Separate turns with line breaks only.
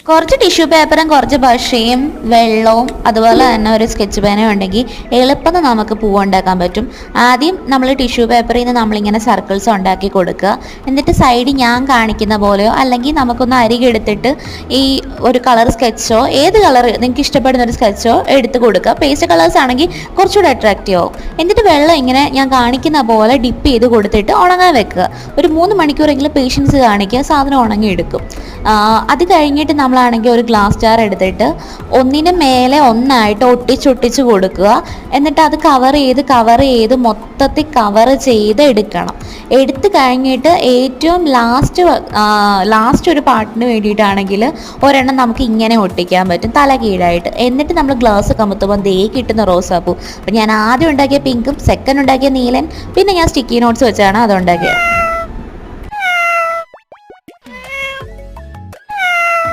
കുറച്ച് ടിഷ്യൂ പേപ്പറും കുറച്ച് പശയും വെള്ളവും അതുപോലെ തന്നെ ഒരു സ്കെച്ച് പേനയും ഉണ്ടെങ്കിൽ എളുപ്പത്തിൽ നമുക്ക് പൂവ് ഉണ്ടാക്കാൻ പറ്റും. ആദ്യം നമ്മൾ ടിഷ്യൂ പേപ്പറിൽ നിന്ന് നമ്മളിങ്ങനെ സർക്കിൾസ് ഉണ്ടാക്കി കൊടുക്കുക. എന്നിട്ട് സൈഡിൽ ഞാൻ കാണിക്കുന്ന പോലെയോ അല്ലെങ്കിൽ നമുക്കൊന്ന് അരികെടുത്തിട്ട് ഈ ഒരു കളർ സ്കെച്ചോ ഏത് കളർ നിങ്ങൾക്ക് ഇഷ്ടപ്പെടുന്ന ഒരു സ്കെച്ചോ എടുത്ത് കൊടുക്കുക. പേസ്റ്റ് കളേഴ്സ് ആണെങ്കിൽ കുറച്ചുകൂടെ അട്രാക്റ്റീവ് ആവും. എന്നിട്ട് വെള്ളം ഇങ്ങനെ ഞാൻ കാണിക്കുന്ന പോലെ ഡിപ്പ് ചെയ്ത് കൊടുത്തിട്ട് ഉണങ്ങാൻ വെക്കുക. ഒരു 3 മണിക്കൂറെങ്കിലും പേഷ്യൻസ് കാണിക്കുക, സാധനം ഉണങ്ങിയെടുക്കും. അത് കഴിഞ്ഞിട്ട് നമ്മളാണെങ്കിൽ ഒരു ഗ്ലാസ് ജാർ എടുത്തിട്ട് ഒന്നിന് മേലെ ഒന്നായിട്ട് ഒട്ടിച്ചൊട്ടിച്ച് കൊടുക്കുക. എന്നിട്ട് അത് കവർ ചെയ്ത് മൊത്തത്തിൽ കവർ ചെയ്ത് എടുക്കണം. എടുത്ത് കഴിഞ്ഞിട്ട് ഏറ്റവും ലാസ്റ്റ് ഒരു പാർട്ടിന് വേണ്ടിയിട്ടാണെങ്കിൽ ഒരെണ്ണം നമുക്ക് ഇങ്ങനെ ഒട്ടിക്കാൻ പറ്റും തല കീഴായിട്ട്. എന്നിട്ട് നമ്മൾ ഗ്ലാസ് കമുത്തുമ്പോൾ ദേ കിട്ടുന്ന റോസാപ്പൂ. അപ്പം ഞാൻ ആദ്യം ഉണ്ടാക്കിയ പിങ്കും സെക്കൻഡ് ഉണ്ടാക്കിയ നീലൻ, പിന്നെ ഞാൻ സ്റ്റിക്കി നോട്ട്സ് വെച്ചാണ് അതുണ്ടാക്കിയത്.